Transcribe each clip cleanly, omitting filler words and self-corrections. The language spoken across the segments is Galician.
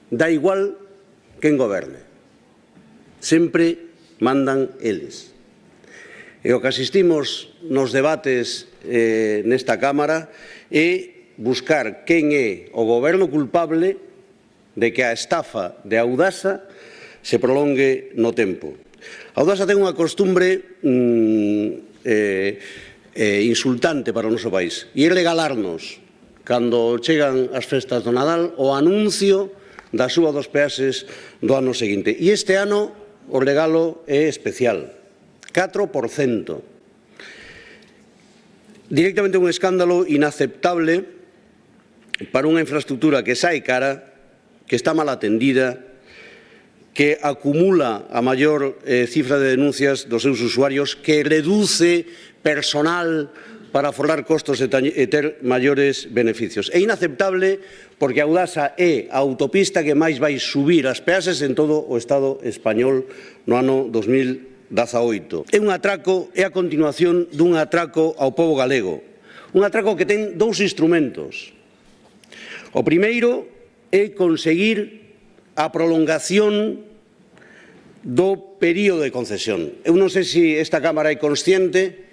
da igual quen goberne. Sempre mandan eles. E o que asistimos nos debates nesta Cámara é buscar quen é o goberno culpable de que a estafa de Audasa se prolongue no tempo. Audasa ten unha costumbre insultante para o noso país e é regalarnos, cando chegan as festas do Nadal, o anuncio da suba dos peaxes do ano seguinte. E este ano o regalo é especial, 4%. Directamente un escándalo inaceptable para unha infraestructura que sae cara, que está mal atendida, que acumula a maior cifra de denuncias dos seus usuarios, que reduce personal para aforrar costos e ter maiores beneficios. É inaceptable porque Audasa é a autopista que máis vai subir as peaxes en todo o Estado español no ano 2018. É un atraco, é a continuación dun atraco ao pobo galego. Un atraco que ten dous instrumentos. O primeiro é conseguir a prolongación do período de concesión. Eu non sei se esta Cámara é consciente.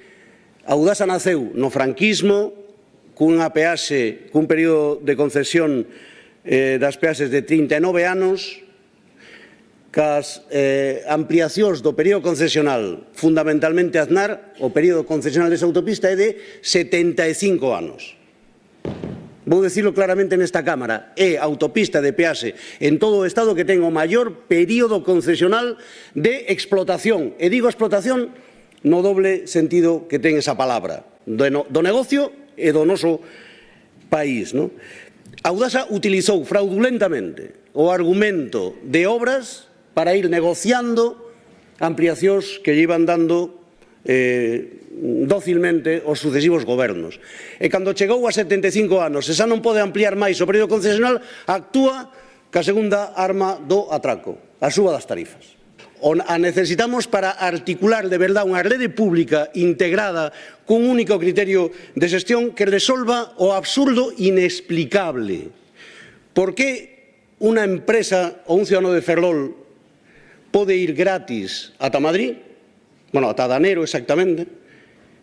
Audasa naceu no franquismo cunha peaxe, cun período de concesión das peaxes de 39 anos, cas ampliacións do período concesional, fundamentalmente Aznar, o período concesional desa autopista é de 75 anos. Vou dicilo claramente nesta Cámara, é a autopista de peaxe en todo o Estado que ten o maior período concesional de explotación. E digo explotación no doble sentido que ten esa palabra, do negocio e do noso país. Audasa utilizou fraudulentamente o argumento de obras para ir negociando ampliacións que lle iban dando dócilmente os sucesivos gobernos. E cando chegou a 75 anos e xa non pode ampliar máis o período concesional, actúa ca segunda arma do atraco, a suba das tarifas. A necesitamos para articular de verdade unha rede pública integrada cun único criterio de xestión que resolva o absurdo inexplicable. Por que unha empresa ou un cidadano de Ferrol pode ir gratis ata Madrid, ata Danero exactamente,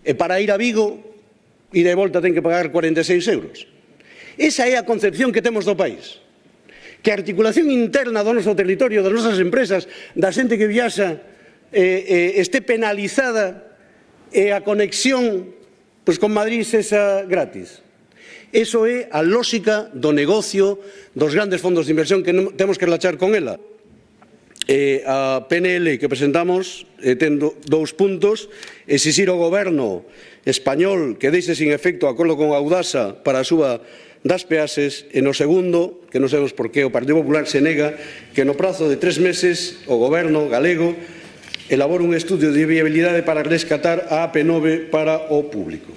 e para ir a Vigo e de volta ten que pagar 46 euros. Esa é a concepción que temos do país. Que a articulación interna do noso territorio, das nosas empresas, da xente que viaxa, este penalizada e a conexión con Madrid sexa gratis. Eso é a lógica do negocio dos grandes fondos de inversión que temos que relaxar con ela. A PNL que presentamos ten dous puntos: exixir ao goberno español que deixe sin efecto o acordo con Audasa para a suba das peaxes, e no segundo, que non sabemos por que o Partido Popular se nega, que no prazo de 3 meses o goberno galego elabore un estudio de viabilidade para rescatar a AP9 para o público.